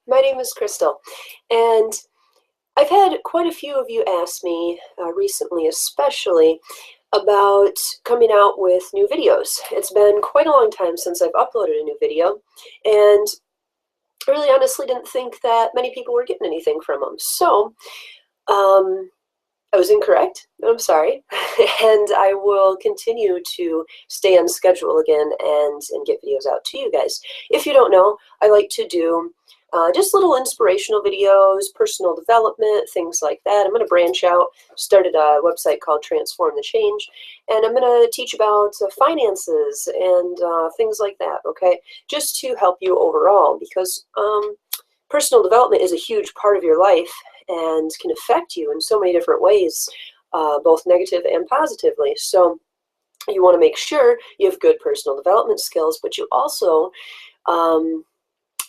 My name is Krystal, and I've had quite a few of you ask me recently, especially about coming out with new videos. It's been quite a long time since I've uploaded a new video, and I really honestly didn't think that many people were getting anything from them. So I was incorrect, and I'm sorry, and I will continue to stay on schedule again and get videos out to you guys. If you don't know, I like to do just little inspirational videos, personal development, things like that. I'm going to branch out, started a website called Transform the Change, and I'm going to teach about finances and things like that, okay? Just to help you overall, because personal development is a huge part of your life and can affect you in so many different ways, both negative and positively. So you want to make sure you have good personal development skills, but you also,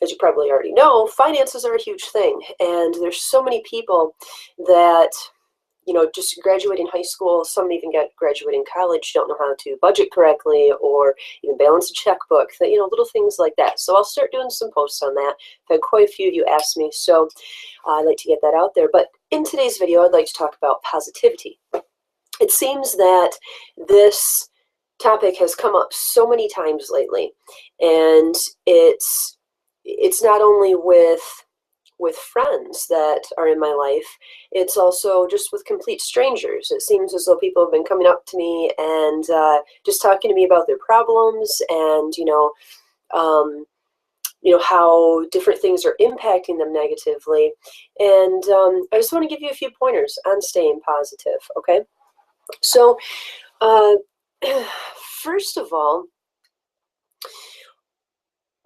as you probably already know, finances are a huge thing. And there's so many people that, just graduating high school, some even graduating college, don't know how to budget correctly or even balance a checkbook, little things like that. So I'll start doing some posts on that. I've had quite a few of you ask me, so I'd like to get that out there. But in today's video, I'd like to talk about positivity. It seems that this topic has come up so many times lately, and it's not only with friends that are in my life, it's also just with complete strangers. It seems as though people have been coming up to me and just talking to me about their problems and, how different things are impacting them negatively. And I just want to give you a few pointers on staying positive, okay? So, first of all,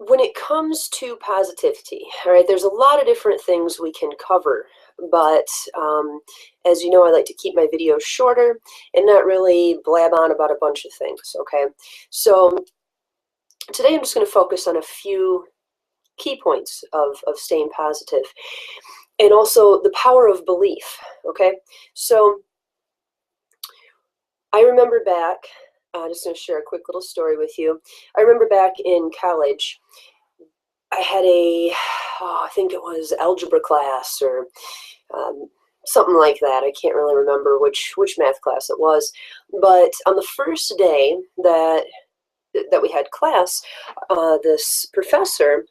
when it comes to positivity, all right, there's a lot of different things we can cover, but as you know, I like to keep my videos shorter and not really blab on about a bunch of things, okay? So today I'm just going to focus on a few key points of staying positive, and also the power of belief, okay? So I remember back, I'm just going to share a quick little story with you. I remember back in college, I had I think it was algebra class or something like that. I can't really remember which math class it was. But on the first day that we had class, this professor,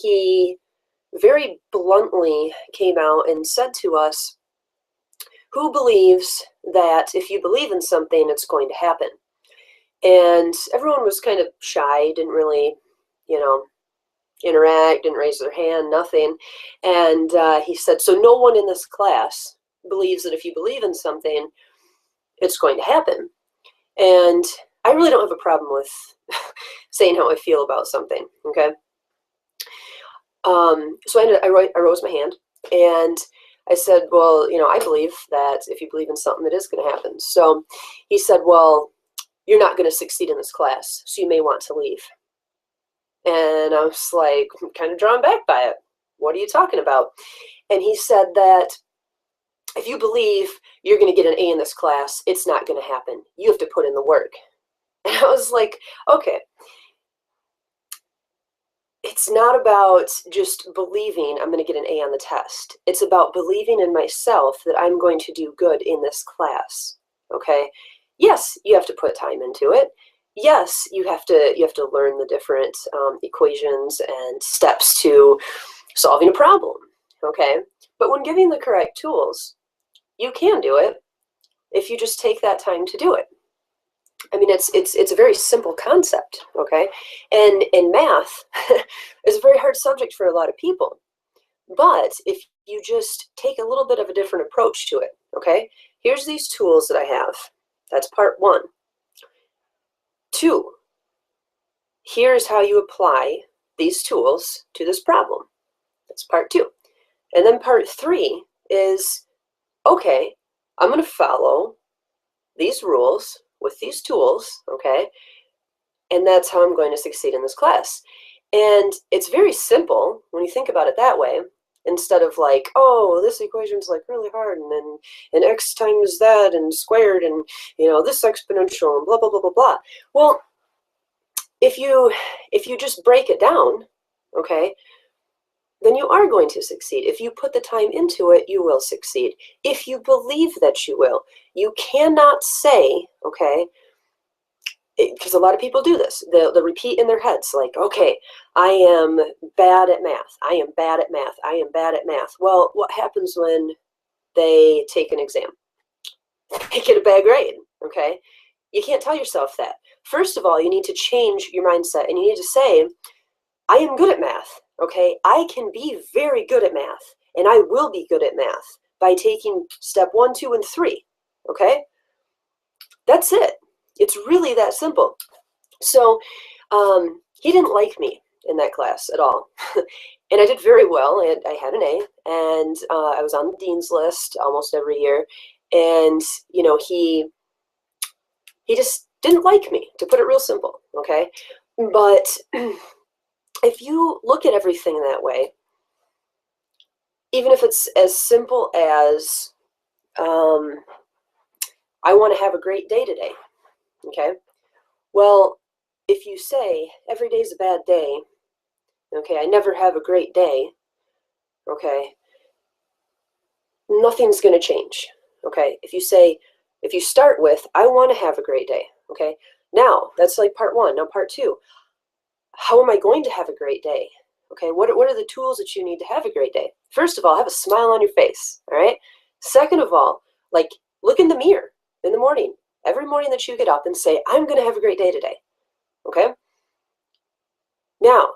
he very bluntly came out and said to us, "Who believes that if you believe in something, it's going to happen?" And everyone was kind of shy, didn't really, interact, didn't raise their hand, nothing. And he said, "So no one in this class believes that if you believe in something, it's going to happen." And I really don't have a problem with saying how I feel about something, okay? So I rose my hand, and I said, "Well, I believe that if you believe in something, it is going to happen." So he said, "Well, you're not going to succeed in this class, so you may want to leave." And I was like, kind of drawn back by it. "What are you talking about?" And he said that if you believe you're going to get an A in this class, it's not going to happen. You have to put in the work. And I was like, okay. It's not about just believing I'm going to get an A on the test. It's about believing in myself that I'm going to do good in this class, okay? Yes, you have to put time into it. Yes, you have to learn the different equations and steps to solving a problem, okay? But when given the correct tools, you can do it if you just take that time to do it. I mean, it's a very simple concept, okay? And math is a very hard subject for a lot of people. But if you just take a little bit of a different approach to it, okay? Here's these tools that I have. That's part 1. 2, here's how you apply these tools to this problem. That's part 2. And then part 3 is, okay, I'm going to follow these rules with these tools, okay? And that's how I'm going to succeed in this class. And it's very simple when you think about it that way, instead of like, oh, this equation's like really hard, and x times that and squared, and this exponential and blah blah blah blah blah. Well, if you just break it down, okay, then you are going to succeed. If you put the time into it, you will succeed. If you believe that you will. You cannot say, okay, because a lot of people do this. They'll repeat in their heads, like, okay, I am bad at math. I am bad at math. I am bad at math. Well, what happens when they take an exam? They get a bad grade, okay? You can't tell yourself that. First of all, you need to change your mindset, and you need to say, I am good at math, okay? I can be very good at math, and I will be good at math by taking step 1, 2, and 3, okay? That's it. It's really that simple. So he didn't like me in that class at all. And I did very well, and I had an A, and I was on the dean's list almost every year. And, you know, he just didn't like me, to put it real simple, okay? But if you look at everything that way, even if it's as simple as, I want to have a great day today, okay? Well, if you say every day's a bad day, okay, I never have a great day, okay, nothing's going to change, okay? If you start with, I want to have a great day, okay? Now, that's like part 1. Now, part 2, how am I going to have a great day? Okay, what are the tools that you need to have a great day? First of all, have a smile on your face, all right? Second of all, like, look in the mirror in the morning, every morning that you get up, and say, I'm going to have a great day today, okay? Now,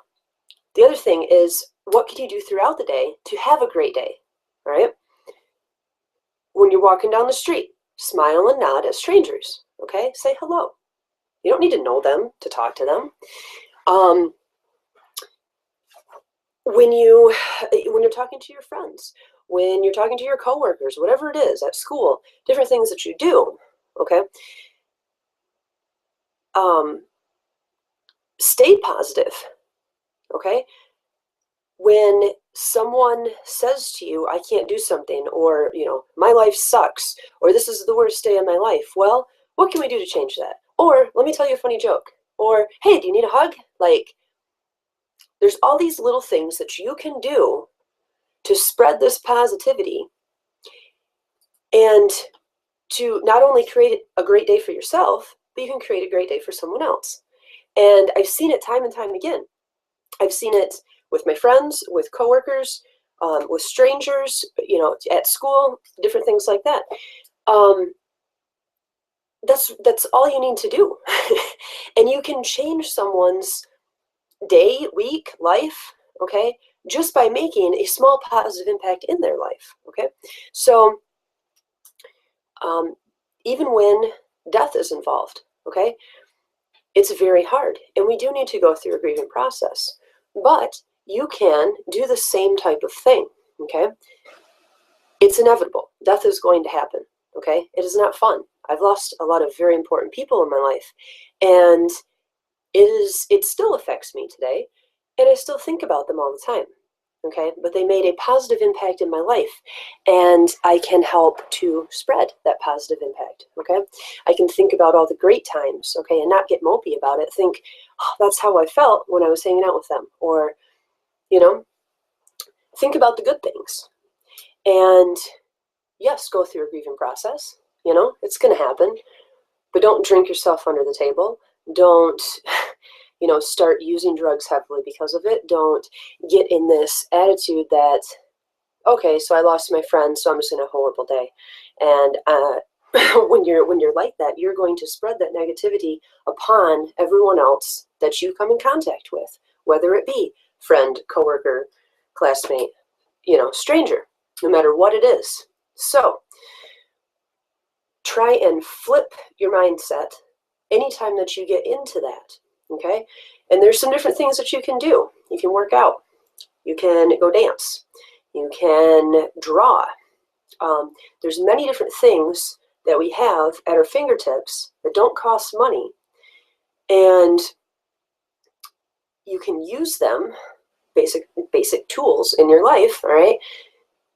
the other thing is, what can you do throughout the day to have a great day, all right? When you're walking down the street, smile and nod at strangers, okay? Say hello. You don't need to know them to talk to them. When you're talking to your friends, when you're talking to your coworkers, whatever it is at school, different things that you do, okay? Stay positive, okay? When someone says to you, I can't do something, or, you know, my life sucks, or this is the worst day of my life, well, what can we do to change that? Or, let me tell you a funny joke. Or, hey, do you need a hug? Like, there's all these little things that you can do to spread this positivity and to not only create a great day for yourself, but you can create a great day for someone else. And I've seen it time and time again. I've seen it with my friends, with coworkers, with strangers, you know, at school, different things like that. That's all you need to do. And you can change someone's day, week, life, okay, just by making a small positive impact in their life, okay? So even when death is involved, okay, it's very hard, and we do need to go through a grieving process, but you can do the same type of thing, okay? It's inevitable. Death is going to happen, okay? It is not fun. I've lost a lot of very important people in my life, and it still affects me today, and I still think about them all the time, okay? But they made a positive impact in my life, and I can help to spread that positive impact, okay? I can think about all the great times, okay, and not get mopey about it. Think, oh, that's how I felt when I was hanging out with them, or, you know, think about the good things. And yes, go through a grieving process, you know, it's going to happen, but don't drink yourself under the table. Don't, you know, start using drugs heavily because of it. Don't get in this attitude that, okay, so I lost my friend, so I'm just in a horrible day. And when you're like that, you're going to spread that negativity upon everyone else that you come in contact with, whether it be friend, coworker, classmate, you know, stranger, no matter what it is. So try and flip your mindset anytime that you get into that, okay? And there's some different things that you can do. You can work out. You can go dance. You can draw. There's many different things that we have at our fingertips that don't cost money. And you can use them, basic tools in your life, all right,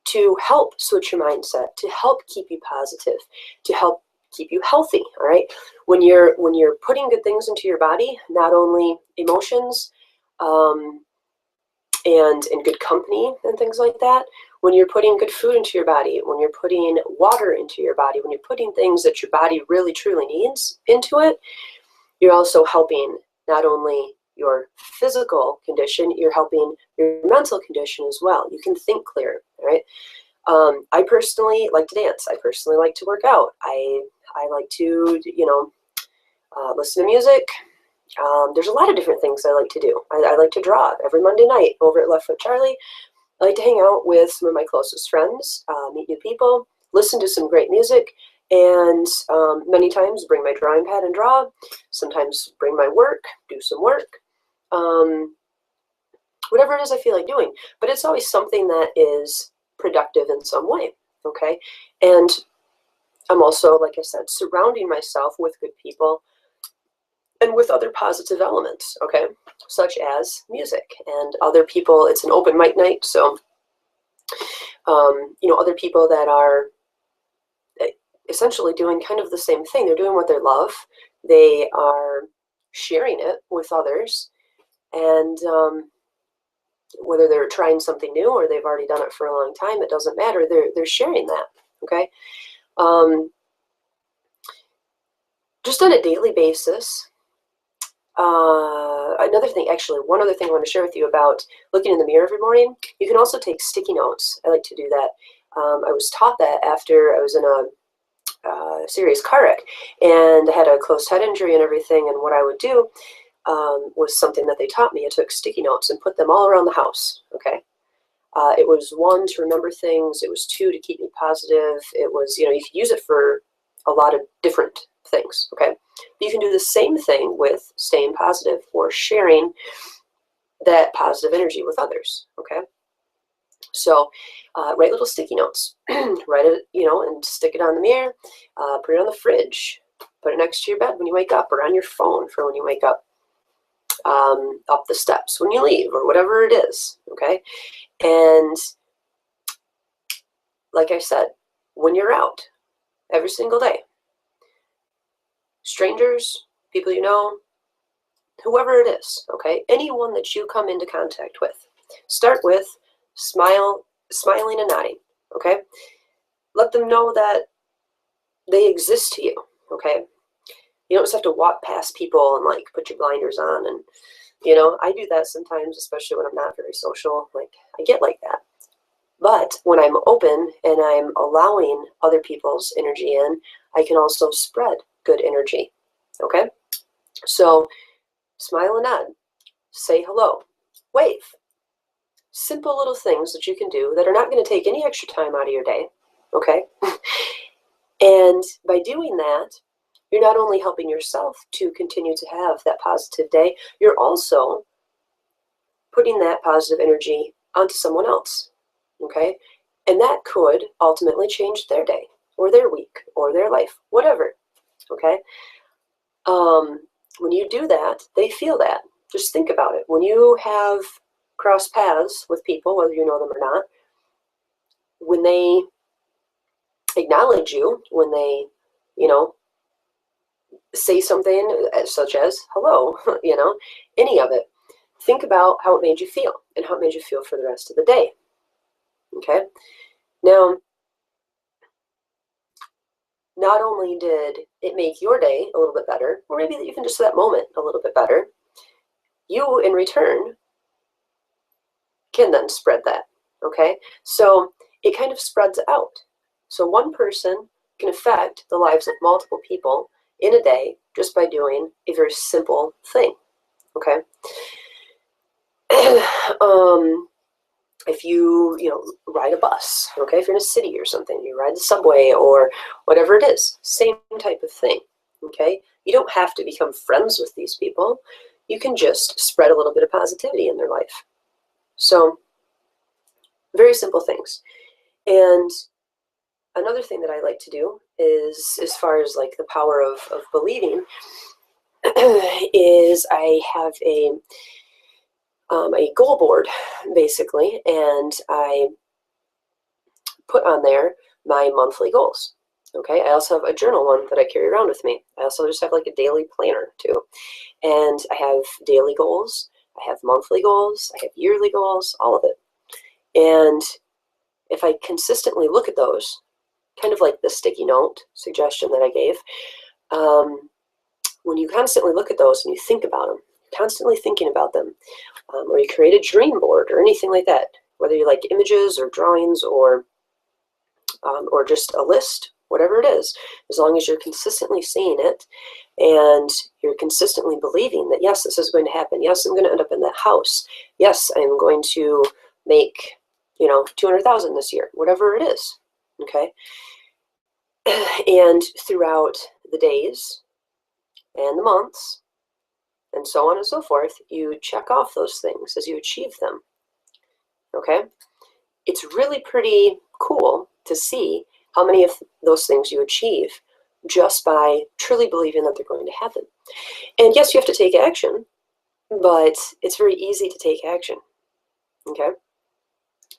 to help switch your mindset, to help keep you positive, to help keep you healthy, all right? When you're putting good things into your body, not only emotions and and in good company and things like that, when you're putting good food into your body, when you're putting water into your body, when you're putting things that your body really truly needs into it, you're also helping not only your physical condition, you're helping your mental condition as well. You can think clearer, right? I personally like to dance. I personally like to work out. I like to, listen to music. There's a lot of different things I like to do. I like to draw every Monday night over at Left Foot Charlie. I like to hang out with some of my closest friends, meet new people, listen to some great music, and many times bring my drawing pad and draw. Sometimes bring my work, do some work. Whatever it is I feel like doing. But it's always something that is productive in some way, okay? And I'm also, like I said, surrounding myself with good people and with other positive elements, okay, such as music and other people. It's an open mic night, so other people that are essentially doing kind of the same thing. They're doing what they love. They are sharing it with others, and whether they're trying something new or they've already done it for a long time, it doesn't matter. They're sharing that, okay. Just on a daily basis. Another thing, actually, one other thing I want to share with you about looking in the mirror every morning. You can also take sticky notes. I like to do that. I was taught that after I was in a serious car wreck, and I had a closed head injury and everything. And what I would do was something that they taught me. I took sticky notes and put them all around the house. Okay. It was 1, to remember things. It was 2, to keep me positive. It was, you could use it for a lot of different things. Okay. But you can do the same thing with staying positive or sharing that positive energy with others. Okay. So write little sticky notes, write it, and stick it on the mirror, put it on the fridge, put it next to your bed when you wake up, or on your phone for when you wake up the steps when you leave, or whatever it is. Okay. And like I said, when you're out every single day, strangers, people you know, whoever it is, okay, anyone that you come into contact with, start with smiling and nodding, okay? Let them know that they exist to you, okay? You don't just have to walk past people and like put your blinders on, and I do that sometimes, especially when I'm not very social. Like, I get like that. But when I'm open and I'm allowing other people's energy in, I can also spread good energy, okay? So smile and nod, say hello, wave. Simple little things that you can do that are not going to take any extra time out of your day, okay? And by doing that, you're not only helping yourself to continue to have that positive day, you're also putting that positive energy onto someone else, okay? And that could ultimately change their day or their week or their life, whatever, okay? When you do that, they feel that. Just think about it. When you have crossed paths with people, whether you know them or not, when they acknowledge you, when they, say something such as hello, any of it, think about how it made you feel and how it made you feel for the rest of the day. Okay? Now, not only did it make your day a little bit better, or maybe even just that moment a little bit better, you in return can then spread that. Okay? So it kind of spreads out. So one person can affect the lives of multiple people in a day just by doing a very simple thing. Okay? If you ride a bus, okay, if you're in a city or something, you ride the subway or whatever it is, same type of thing. Okay? You don't have to become friends with these people. You can just spread a little bit of positivity in their life. So very simple things. And another thing that I like to do is, as far as like the power of believing, is I have a goal board, basically, and I put on there my monthly goals. Okay, I also have a journal one that I carry around with me. I also just have like a daily planner too. And I have daily goals, I have monthly goals, I have yearly goals, all of it. And if I consistently look at those, kind of like the sticky note suggestion that I gave, when you constantly look at those and you think about them, constantly thinking about them, or you create a dream board or anything like that, whether you like images or drawings or just a list, whatever it is, as long as you're consistently seeing it and you're consistently believing that, yes, this is going to happen. Yes, I'm going to end up in that house. Yes, I'm going to make, 200,000 this year, whatever it is. Okay. And throughout the days and the months and so on and so forth, you check off those things as you achieve them. Okay. It's really pretty cool to see how many of those things you achieve just by truly believing that they're going to happen. And yes, you have to take action, but it's very easy to take action. Okay?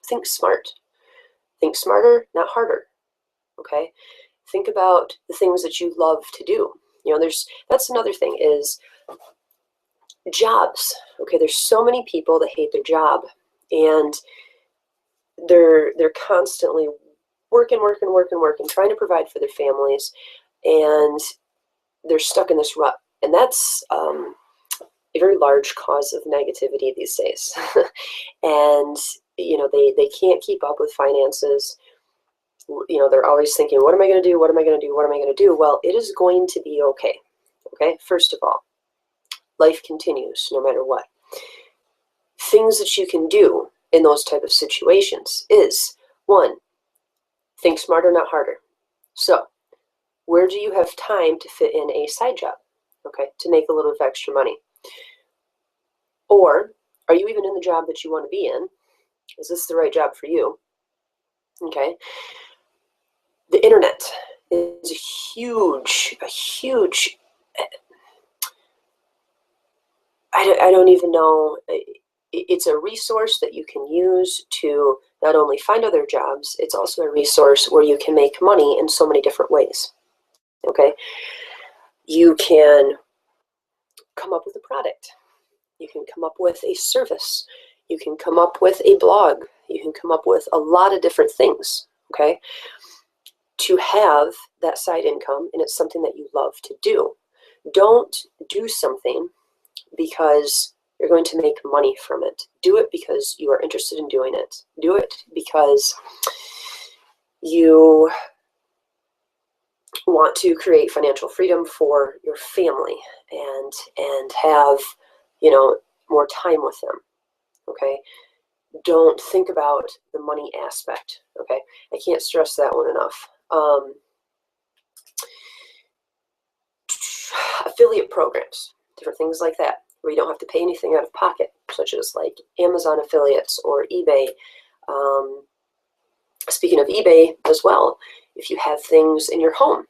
Think smart. Think smarter, not harder. Okay? Think about the things that you love to do. That's another thing is jobs. Okay, there's so many people that hate their job, and they're constantly working, trying to provide for their families, and they're stuck in this rut. And that's a very large cause of negativity these days. And they can't keep up with finances. They're always thinking, what am I going to do? What am I going to do? What am I going to do? Well, it is going to be okay. Okay, first of all, life continues no matter what. Things that you can do in those type of situations is, one, think smarter, not harder. So where do you have time to fit in a side job, okay, to make a little bit of extra money? Or are you even in the job that you want to be in? Is this the right job for you? Okay. The internet is a huge, I don't even know. It's a resource that you can use to not only find other jobs, it's also a resource where you can make money in so many different ways. Okay. You can come up with a product. You can come up with a service. You can come up with a blog. You can come up with a lot of different things, okay, to have that side income, and it's something that you love to do. Don't do something because you're going to make money from it. Do it because you are interested in doing it. Do it because you want to create financial freedom for your family and have, more time with them. Okay. Don't think about the money aspect. Okay. I can't stress that one enough. Affiliate programs, different things like that, where you don't have to pay anything out of pocket, such as like Amazon affiliates or eBay. Speaking of eBay as well, if you have things in your home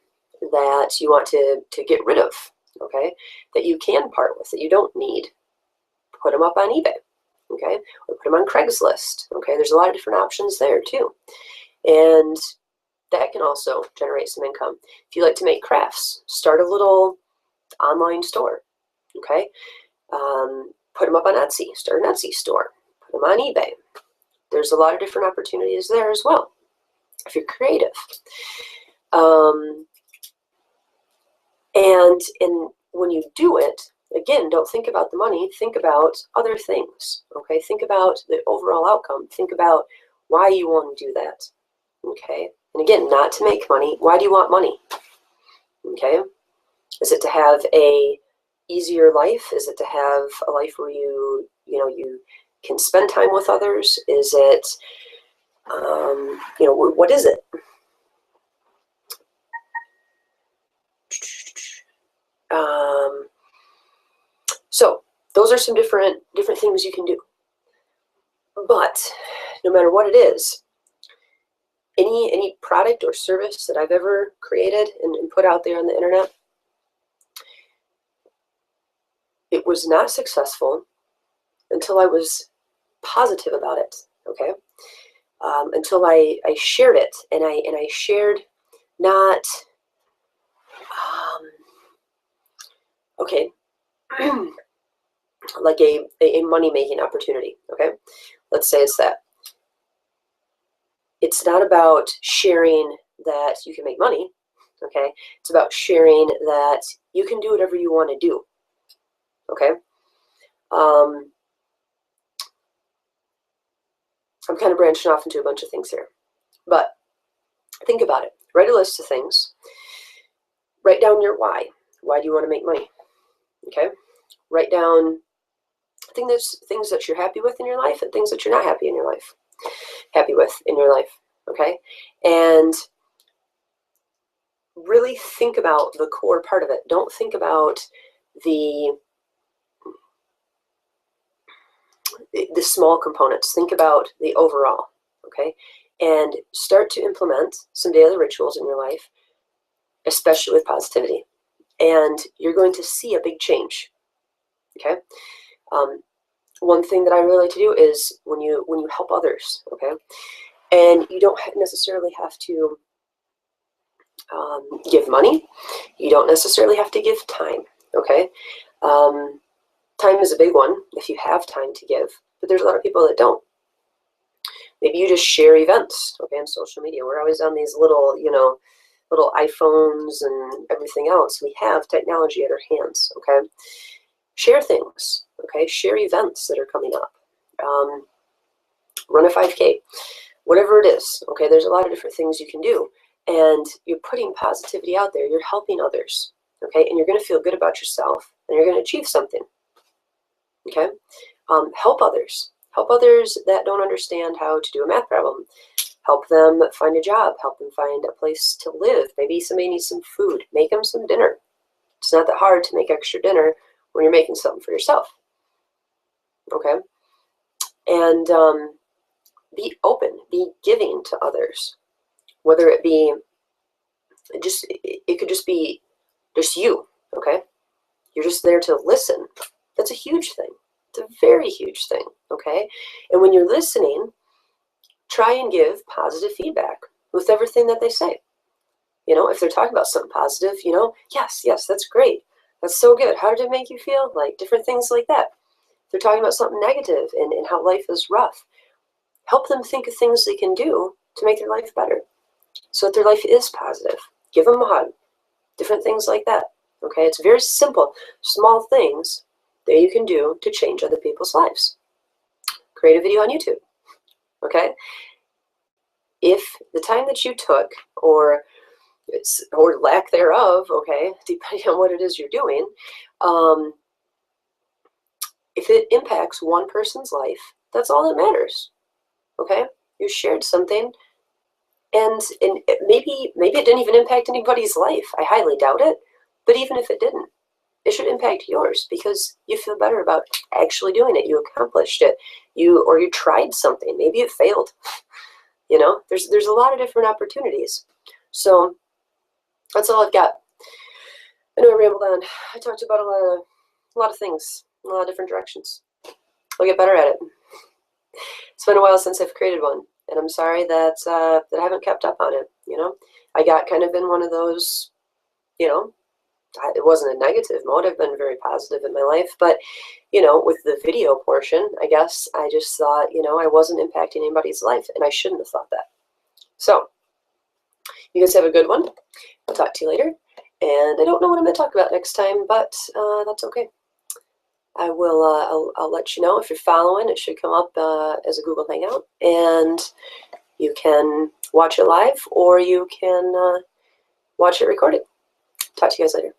that you want to get rid of, okay, that you can part with, that you don't need, put them up on eBay, okay, or put them on Craigslist, okay. There's a lot of different options there too, and that can also generate some income. If you like to make crafts, start a little online store, okay. Put them up on Etsy, start an Etsy store, put them on eBay. There's a lot of different opportunities there as well, if you're creative. And when you do it, again, don't think about the money, think about other things, okay? Think about the overall outcome. Think about why you want to do that, okay? And again, not to make money. Why do you want money, okay? Is it to have a easier life? Is it to have a life where you can spend time with others? Is it, what is it? So those are some different things you can do. But no matter what it is, any product or service that I've ever created and put out there on the internet, it was not successful until I was positive about it, okay? Until I shared it, and I shared not, okay, like a money-making opportunity, okay? Let's say it's that. It's not about sharing that you can make money, okay? It's about sharing that you can do whatever you want to do, okay? I'm kind of branching off into a bunch of things here, but think about it. Write a list of things. Write down your why. Why do you want to make money? Okay? Write down things that you're happy with in your life and things that you're not happy with in your life. Okay? And really think about the core part of it. Don't think about the small components. Think about the overall. Okay? And start to implement some daily rituals in your life, especially with positivity. And you're going to see a big change. Okay? One thing that I really like to do is when you help others, okay? And you don't necessarily have to give money. You don't necessarily have to give time, okay? Time is a big one if you have time to give, but there's a lot of people that don't. Maybe you just share events, okay, on social media. We're always on these little, little iPhones and everything else. We have technology at our hands, okay? Share things, okay? Share events that are coming up. Run a 5K, whatever it is, okay? There's a lot of different things you can do. And you're putting positivity out there. You're helping others, okay? And you're going to feel good about yourself, and you're going to achieve something, okay? Help others. Help others that don't understand how to do a math problem. Help them find a job. Help them find a place to live. Maybe somebody needs some food. Make them some dinner. It's not that hard to make extra dinner when you're making something for yourself, okay? And be open. Be giving to others. Whether it be it could just be just you, okay? You're just there to listen. That's a huge thing. It's a very huge thing, okay? And when you're listening, try and give positive feedback with everything that they say. If they're talking about something positive, yes, that's great. That's so good. How did it make you feel? Like different things like that. If they're talking about something negative and how life is rough, help them think of things they can do to make their life better so that their life is positive. Give them a hug. Different things like that, okay? It's very simple, small things that you can do to change other people's lives. Create a video on YouTube, okay? If the time that you took, or lack thereof, okay, depending on what it is you're doing, if it impacts one person's life, that's all that matters, okay? You shared something, and maybe it didn't even impact anybody's life. I highly doubt it, but even if it didn't, it should impact yours because you feel better about actually doing it. You accomplished it. You tried something. Maybe it failed. There's a lot of different opportunities. So that's all I've got. I know I rambled on. I talked about a lot of things, a lot of different directions. I'll get better at it. It's been a while since I've created one, and I'm sorry that I haven't kept up on it. I got kind of in one of those, it wasn't a negative mode. I've been very positive in my life, but with the video portion, I guess I just thought, I wasn't impacting anybody's life, and I shouldn't have thought that. So you guys have a good one. I'll talk to you later, and I don't know what I'm going to talk about next time, but that's okay. I will. I'll let you know. If you're following, it should come up as a Google Hangout, and you can watch it live, or you can watch it recorded. Talk to you guys later.